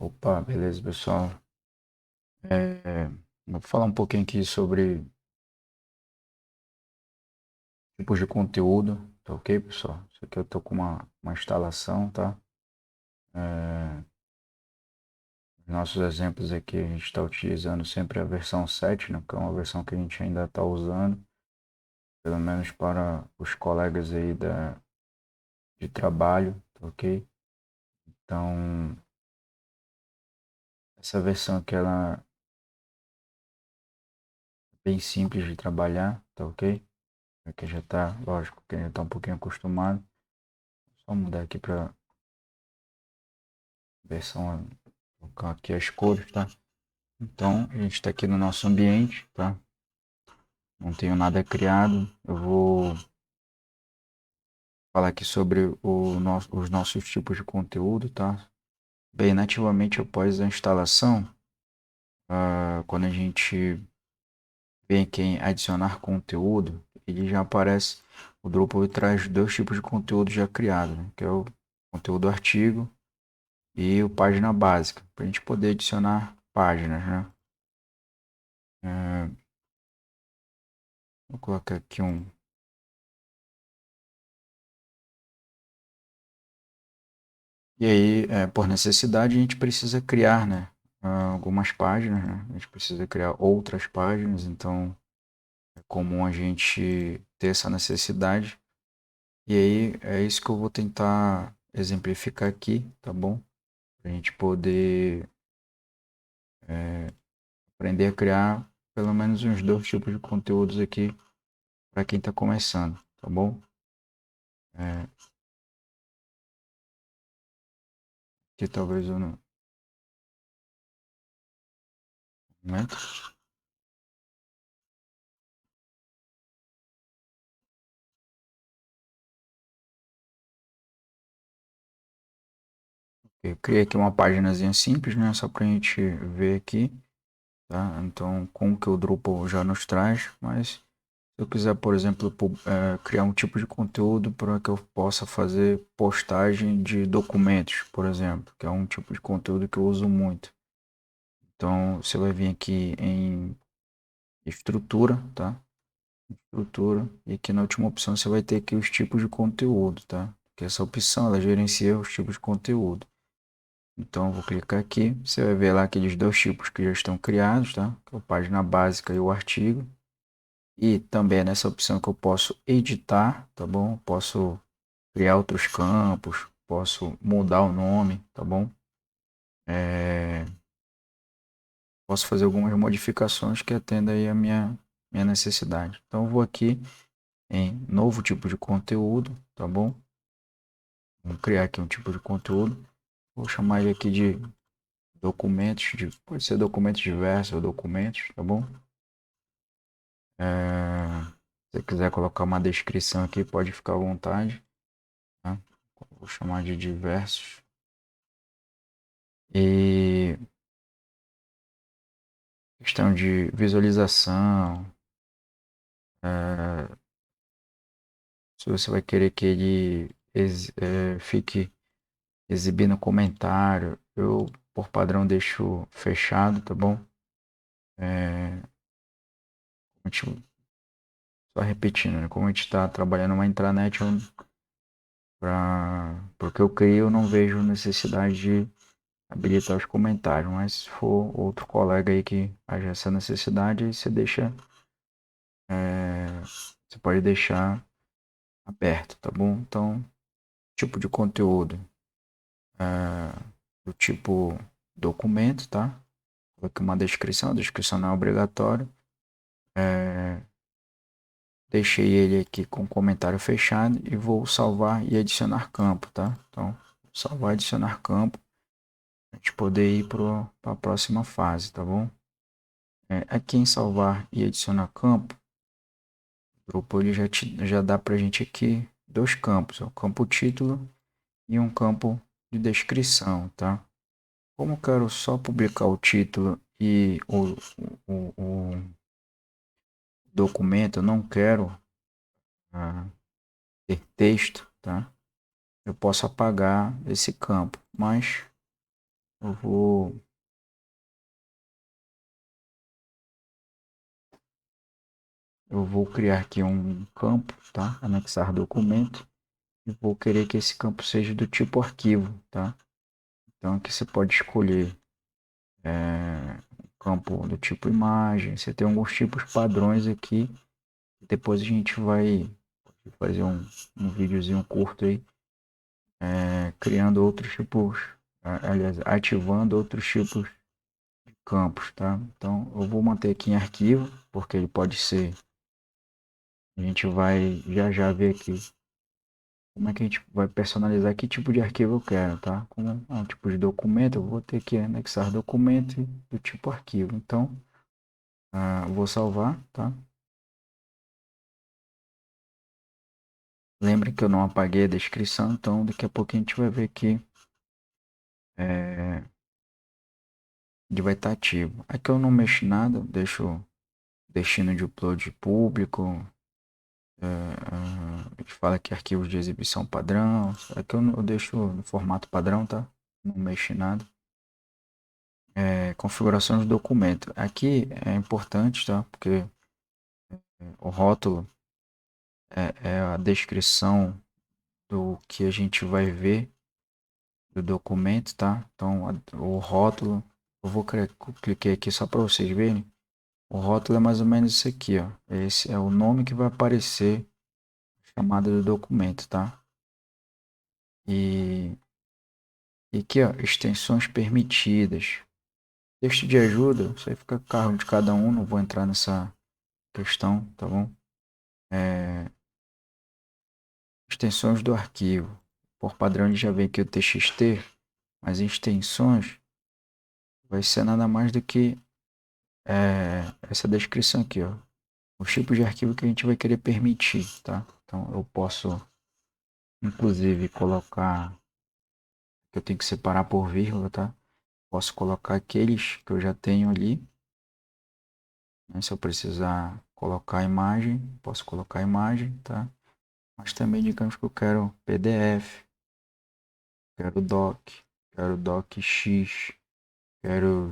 Opa, beleza, pessoal. Vou falar um pouquinho aqui sobre tipos de conteúdo, tá ok, pessoal? Isso aqui eu tô com uma instalação, tá? É, os nossos exemplos aqui, a gente está utilizando sempre a versão 7, né? Que é uma versão que a gente ainda está usando, pelo menos para os colegas aí de trabalho, tá ok? Então, essa versão aqui, ela é bem simples de trabalhar, tá ok? Aqui já tá, lógico, que já tá um pouquinho acostumado. Só mudar aqui para versão, colocar aqui as cores, tá? Então, a gente está aqui no nosso ambiente, tá? Não tenho nada criado. Eu vou falar aqui sobre os nossos tipos de conteúdo, tá? Bem, nativamente após a instalação, quando a gente vem aqui em adicionar conteúdo, ele já aparece, o Drupal traz dois tipos de conteúdo já criado, né? Que é o conteúdo artigo e o página básica, para a gente poder adicionar páginas, né? É, vou colocar aqui um. E aí, por necessidade, a gente precisa criar, né, algumas páginas, né? A gente precisa criar outras páginas, então é comum a gente ter essa necessidade. E aí é isso que eu vou tentar exemplificar aqui, tá bom? Para a gente poder aprender a criar pelo menos uns dois tipos de conteúdos aqui para quem está começando, tá bom? É, que talvez eu não. Né? Eu criei aqui uma páginazinha simples, né? Só para a gente ver aqui. Tá? Então, com o que o Drupal já nos traz, mas se eu quiser, por exemplo, criar um tipo de conteúdo para que eu possa fazer postagem de documentos, por exemplo, que é um tipo de conteúdo que eu uso muito. Então, você vai vir aqui em estrutura, tá? Estrutura, e aqui na última opção você vai ter aqui os tipos de conteúdo, tá? Que essa opção ela gerencia os tipos de conteúdo. Então, eu vou clicar aqui, você vai ver lá aqueles dois tipos que já estão criados, tá? Que é a página básica e o artigo. E também é nessa opção que eu posso editar, tá bom? Posso criar outros campos, posso mudar o nome, tá bom? É, posso fazer algumas modificações que atendam aí a minha necessidade. Então eu vou aqui em novo tipo de conteúdo, tá bom? Vou criar aqui um tipo de conteúdo. Vou chamar ele aqui de documentos, pode ser documentos diversos ou documentos, tá bom? Se você quiser colocar uma descrição aqui, pode ficar à vontade, tá? Vou chamar de diversos. E questão de visualização, é, se você vai querer que ele fique exibindo comentário, eu por padrão deixo fechado, tá bom? É, só repetindo, né? Como a gente está trabalhando uma intranet, porque eu crio, eu não vejo necessidade de habilitar os comentários, mas se for outro colega aí que haja essa necessidade, aí você deixa, você pode deixar aberto, tá bom? Então, tipo de conteúdo do tipo documento, tá? Coloquei uma descrição, a descrição não é obrigatória. Deixei ele aqui com comentário fechado e vou salvar e adicionar campo, tá? Então, salvar e adicionar campo, a gente poder ir para a próxima fase, tá bom? Aqui em salvar e adicionar campo, o Drupal ele já dá para a gente aqui dois campos, o campo título e um campo de descrição, tá? Como eu quero só publicar o título e o documento, eu não quero ah, ter texto, tá? Eu posso apagar esse campo, mas eu vou criar aqui um campo, tá? Anexar documento. E vou querer que esse campo seja do tipo arquivo, tá? Então aqui você pode escolher um campo do tipo imagem. Você tem alguns tipos padrões aqui. Depois a gente vai fazer um videozinho curto aí, criando outros tipos, aliás, ativando outros tipos de campos, tá? Então eu vou manter aqui em arquivo, porque ele pode ser. A gente vai já ver aqui como é que a gente vai personalizar que tipo de arquivo eu quero, tá? Como é um tipo de documento, eu vou ter que anexar documento do tipo arquivo. Então, vou salvar, tá? Lembre que eu não apaguei a descrição, então daqui a pouco a gente vai ver que ele vai estar ativo. Aqui eu não mexo nada, deixo destino de upload público. A gente fala que arquivos de exibição padrão. Aqui eu deixo no formato padrão, tá? Não mexo em nada. Configuração de documento. Aqui é importante, tá? Porque o rótulo é a descrição do que a gente vai ver do documento, tá? Então, o rótulo, eu vou cliquei aqui só para vocês verem. O rótulo é mais ou menos isso aqui, ó. Esse é o nome que vai aparecer chamada do documento, tá? E aqui, ó, extensões permitidas. Texto de ajuda, isso aí fica a cargo de cada um, não vou entrar nessa questão, tá bom? Extensões do arquivo. Por padrão, ele já vem aqui o TXT, mas extensões vai ser nada mais do que essa descrição aqui, ó. Os tipos de arquivo que a gente vai querer permitir, tá? Então, eu posso, inclusive, colocar que eu tenho que separar por vírgula, tá? Posso colocar aqueles que eu já tenho ali, né? Se eu precisar colocar a imagem, posso colocar a imagem, tá? Mas também, digamos que eu quero PDF, quero docx, quero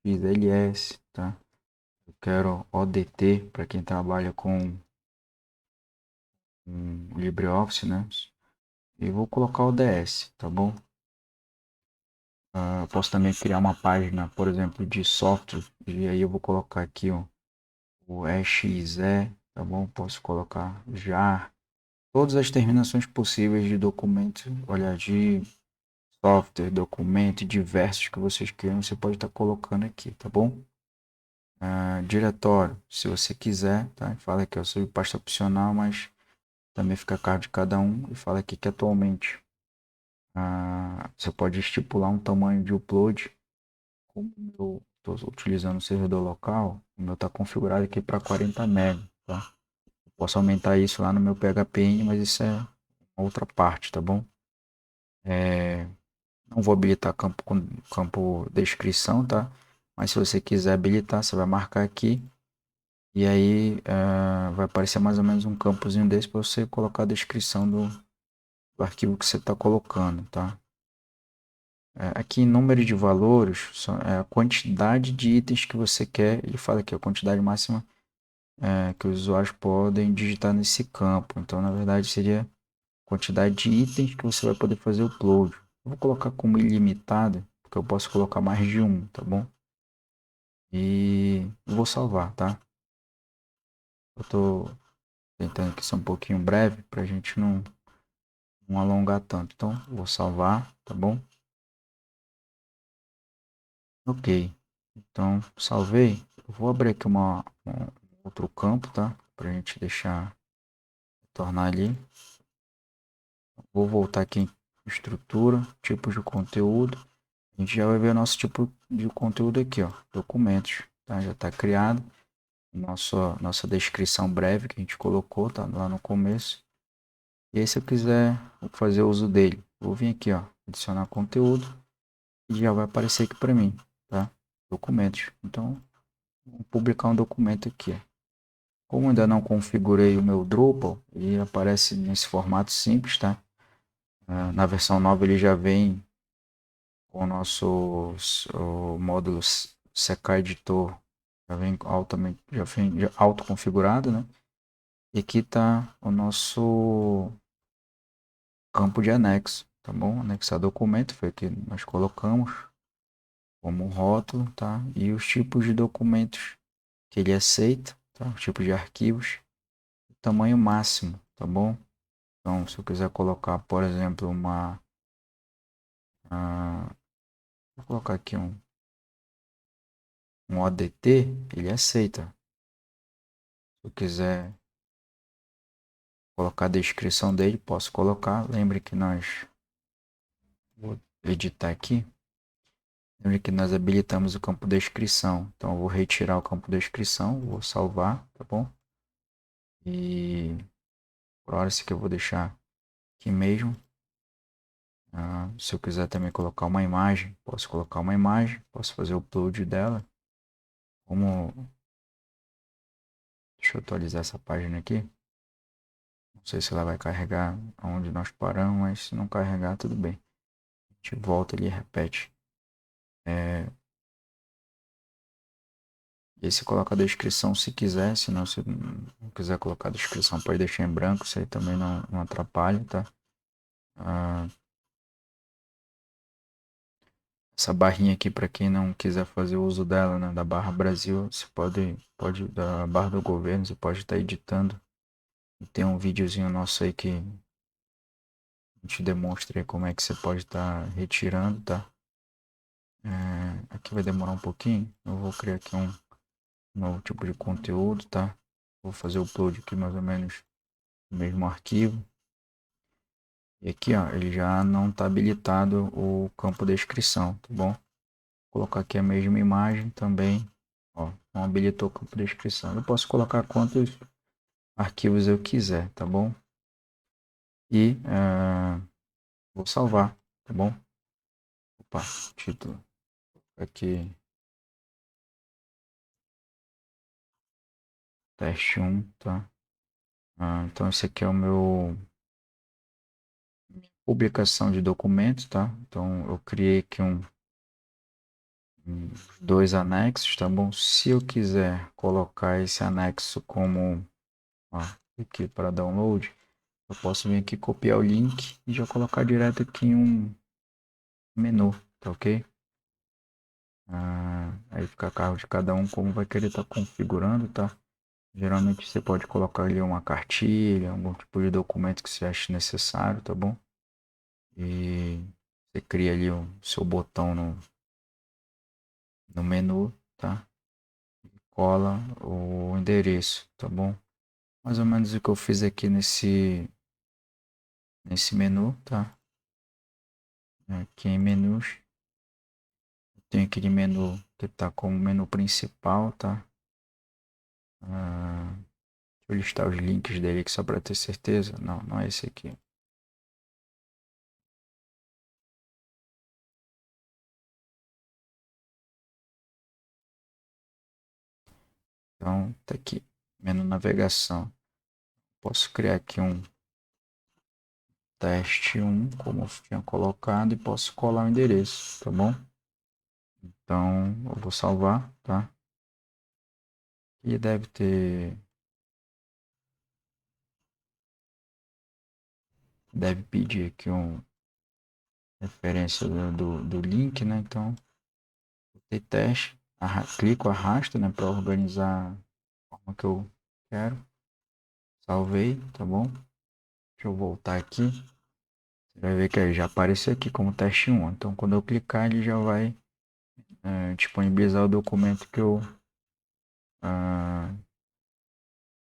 XLS, tá? Eu quero ODT para quem trabalha com LibreOffice, né? E vou colocar ODS, tá bom? Eu posso também criar uma página, por exemplo, de software, e aí eu vou colocar aqui ó, o exe, tá bom? Posso colocar jar, todas as terminações possíveis de documento, olha, de software, documento, diversos que vocês queiram, você pode estar colocando aqui, tá bom? Diretório, se você quiser, tá? Fala aqui, eu sou pasta opcional, mas também fica a cargo de cada um e fala aqui que atualmente você pode estipular um tamanho de upload. Como eu estou utilizando o servidor local, o meu está configurado aqui para 40 MB, tá? Eu posso aumentar isso lá no meu PHP, mas isso é outra parte, tá bom? Não vou habilitar campo descrição, tá? Mas se você quiser habilitar, você vai marcar aqui e aí vai aparecer mais ou menos um campozinho desse para você colocar a descrição do arquivo que você está colocando, tá? Aqui em número de valores, é a quantidade de itens que você quer. Ele fala aqui a quantidade máxima que os usuários podem digitar nesse campo. Então, na verdade, seria a quantidade de itens que você vai poder fazer o upload. Eu vou colocar como ilimitado, porque eu posso colocar mais de um, tá bom? E vou salvar, tá? Eu tô tentando aqui ser um pouquinho breve para a gente não alongar tanto. Então, vou salvar, tá bom? Ok. Então, salvei. Eu vou abrir aqui um outro campo, tá? Pra gente deixar, tornar ali. Vou voltar aqui em estrutura, tipos de conteúdo. A gente já vai ver o nosso tipo de conteúdo aqui, ó. Documentos, tá? Já está criado. Nossa descrição breve que a gente colocou, tá? Lá no começo. E aí, se eu quiser fazer uso dele, vou vir aqui, ó. Adicionar conteúdo. E já vai aparecer aqui para mim, tá? Documentos. Então, vou publicar um documento aqui, ó. Como ainda não configurei o meu Drupal, ele aparece nesse formato simples, tá? Na versão nova ele já vem o nosso o módulo CK Editor já vem altamente, já auto configurado, né? E aqui está o nosso campo de anexo, tá bom? Anexar documento foi o que nós colocamos como rótulo, tá? E os tipos de documentos que ele aceita, tá? Os tipos de arquivos, tamanho máximo, tá bom? Então, se eu quiser colocar, por exemplo, vou colocar aqui um ODT, ele aceita. Se eu quiser colocar a descrição dele, posso colocar. Lembre que nós, vou editar aqui. Lembre que nós habilitamos o campo descrição. Então, eu vou retirar o campo descrição, vou salvar, tá bom? E por hora, esse aqui eu vou deixar aqui mesmo. Se eu quiser também colocar uma imagem, posso colocar uma imagem, posso fazer o upload dela. Como... Deixa eu atualizar essa página aqui. Não sei se ela vai carregar onde nós paramos, mas se não carregar, tudo bem. A gente volta ali e repete. E aí você coloca a descrição se quiser, se não, se não quiser colocar a descrição, pode deixar em branco, isso aí também não atrapalha, tá? Ah, essa barrinha aqui, para quem não quiser fazer uso dela, né, da barra Brasil, você pode da barra do governo, você pode estar editando. E tem um videozinho nosso aí que a gente demonstra aí como é que você pode estar retirando, tá? Aqui vai demorar um pouquinho, eu vou criar aqui um novo tipo de conteúdo, tá? Vou fazer o upload aqui mais ou menos no mesmo arquivo. E aqui, ó, ele já não está habilitado o campo descrição, tá bom? Vou colocar aqui a mesma imagem também, ó, não habilitou o campo descrição. Eu posso colocar quantos arquivos eu quiser, tá bom? E vou salvar, tá bom? Opa, título aqui, teste 1, tá? Então esse aqui é o meu publicação de documentos, tá? Então eu criei aqui dois anexos, tá bom? Se eu quiser colocar esse anexo como aqui para download, eu posso vir aqui copiar o link e já colocar direto aqui em um menu, tá ok? Aí fica a cargo de cada um como vai querer estar configurando, tá? Geralmente você pode colocar ali uma cartilha, algum tipo de documento que você ache necessário, tá bom? E você cria ali o seu botão no menu, tá? Cola o endereço, tá bom? Mais ou menos o que eu fiz aqui nesse menu, tá? Aqui em menus, tem aquele menu que tá como menu principal, tá? Deixa eu listar os links dele aqui só para ter certeza. Não, não é esse aqui. Então, tá aqui, menu navegação. Posso criar aqui um teste 1, como eu tinha colocado, e posso colar o endereço, tá bom? Então, eu vou salvar, tá? E deve pedir aqui uma referência do link, né? Então, tem teste, clico, arrasto, né, para organizar a forma que eu quero. Salvei, tá bom? Deixa eu voltar aqui. Você vai ver que já apareceu aqui como teste 1. Então, quando eu clicar, ele já vai disponibilizar o documento que eu ah,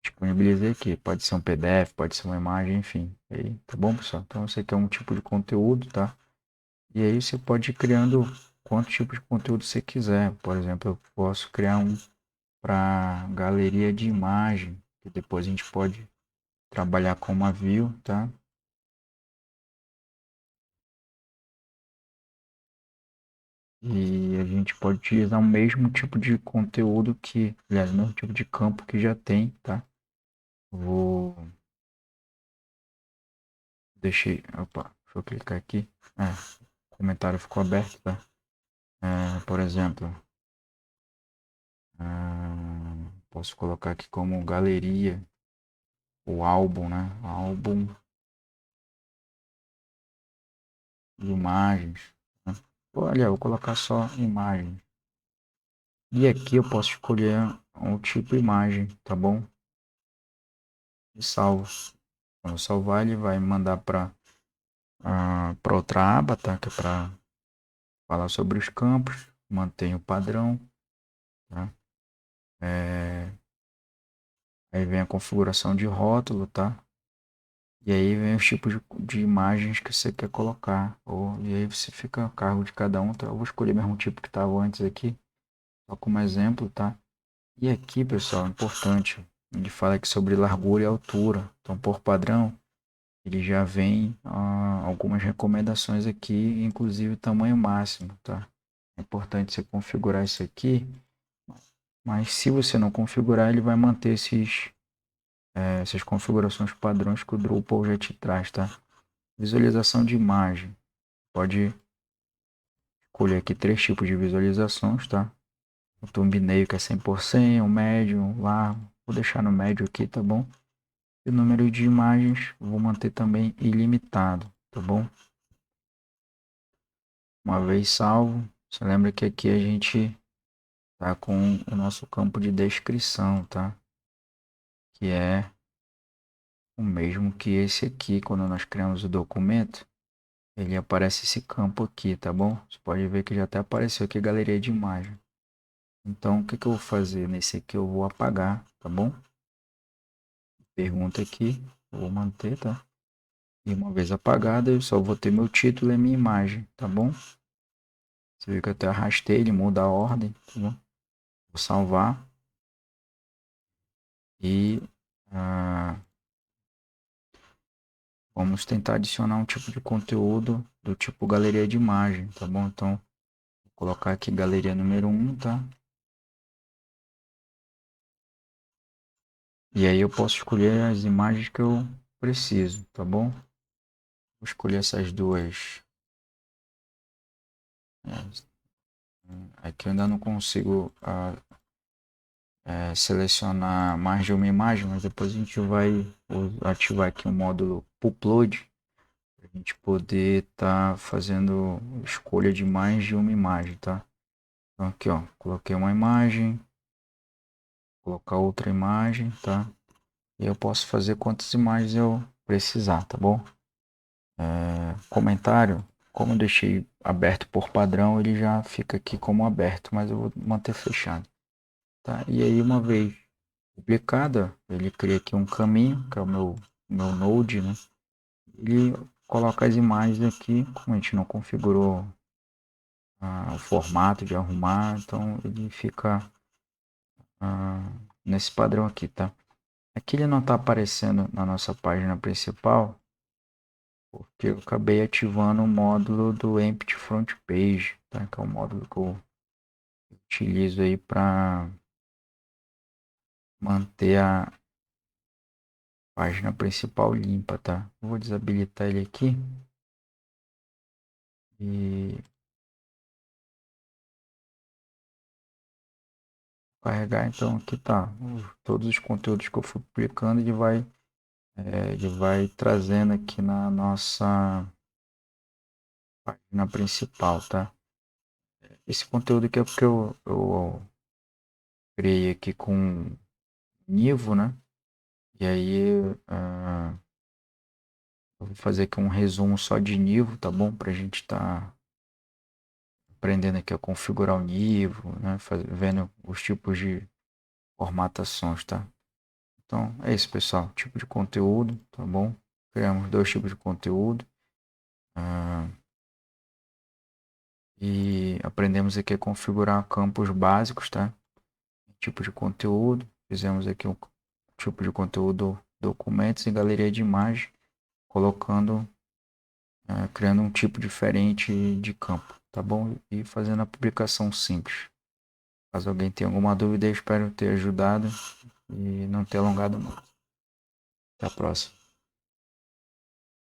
disponibilizei aqui. Pode ser um PDF, pode ser uma imagem, enfim. Aí, tá bom, pessoal? Então, esse aqui é um tipo de conteúdo, tá? E aí você pode ir criando quantos tipos de conteúdo você quiser. Por exemplo, eu posso criar um para galeria de imagem, que depois a gente pode trabalhar com uma view, tá? E a gente pode utilizar o mesmo tipo de conteúdo que, aliás, o mesmo tipo de campo que já tem, tá? Vou deixar, opa, deixa eu clicar aqui. comentário ficou aberto, tá? Por exemplo, posso colocar aqui como galeria o álbum, né? Álbum de imagens, né? Olha, eu vou colocar só imagem. E aqui eu posso escolher o tipo imagem, tá bom? E salvo. Quando eu salvar, ele vai me mandar para outra aba, tá? Que é para falar sobre os campos. Mantenho o padrão, tá? Aí vem a configuração de rótulo, tá? E aí vem os tipos de imagens que você quer colocar. E aí você fica a cargo de cada um, tá? Eu vou escolher mesmo o tipo que estava antes aqui, só como exemplo, tá? E aqui, pessoal, importante, ele fala aqui sobre largura e altura. Então, por padrão, ele já vem algumas recomendações aqui, inclusive o tamanho máximo, tá? É importante você configurar isso aqui, mas se você não configurar, ele vai manter essas configurações padrões que o Drupal já te traz, tá? Visualização de imagem. Pode escolher aqui 3 tipos de visualizações, tá? O thumbnail que é 100%, o médio, o largo. Vou deixar no médio aqui, tá bom? E o número de imagens vou manter também ilimitado, tá bom? Uma vez salvo, você lembra que aqui a gente tá com o nosso campo de descrição, tá? Que é o mesmo que esse aqui, quando nós criamos o documento, ele aparece esse campo aqui, tá bom? Você pode ver que já até apareceu aqui a galeria de imagem. Então, o que eu vou fazer nesse aqui? Eu vou apagar, tá bom? Pergunta aqui, eu vou manter, tá? E uma vez apagada, eu só vou ter meu título e minha imagem, tá bom? Você viu que eu até arrastei, ele muda a ordem, tá bom? Vou salvar e vamos tentar adicionar um tipo de conteúdo do tipo galeria de imagem, tá bom? Então, vou colocar aqui galeria número 1, tá? E aí eu posso escolher as imagens que eu preciso, tá bom? Vou escolher essas duas. Aqui eu ainda não consigo selecionar mais de uma imagem, mas depois a gente vai ativar aqui o módulo upload para a gente poder estar fazendo escolha de mais de uma imagem, tá? Então aqui, ó, coloquei uma imagem, colocar outra imagem, tá? E eu posso fazer quantas imagens eu precisar, tá bom? Comentário, como eu deixei aberto por padrão, ele já fica aqui como aberto, mas eu vou manter fechado, tá? E aí uma vez publicada, ele cria aqui um caminho, que é o meu node, né? Ele coloca as imagens aqui, como a gente não configurou o formato de arrumar, então ele fica nesse padrão aqui, tá? Aqui ele não está aparecendo na nossa página principal, porque eu acabei ativando o módulo do Empty Front Page, tá? Que é o módulo que eu utilizo aí para manter a página principal limpa, tá? Vou desabilitar ele aqui e carregar. Então aqui tá todos os conteúdos que eu fui publicando, ele vai trazendo aqui na nossa página principal, tá? Esse conteúdo aqui é porque eu criei aqui com Nivo, né? E aí eu vou fazer aqui um resumo só de Nivo, tá bom? Pra gente tá aprendendo aqui a configurar o Nivo, né? Vendo os tipos de formatações, tá? Então é isso, pessoal. Tipo de conteúdo, tá bom? Criamos 2 tipos de conteúdo. E aprendemos aqui a configurar campos básicos, tá? Tipo de conteúdo. Fizemos aqui um tipo de conteúdo, documentos e galeria de imagem, colocando, criando um tipo diferente de campo, tá bom? E fazendo a publicação simples. Caso alguém tenha alguma dúvida, eu espero ter ajudado e não ter alongado muito. Até a próxima.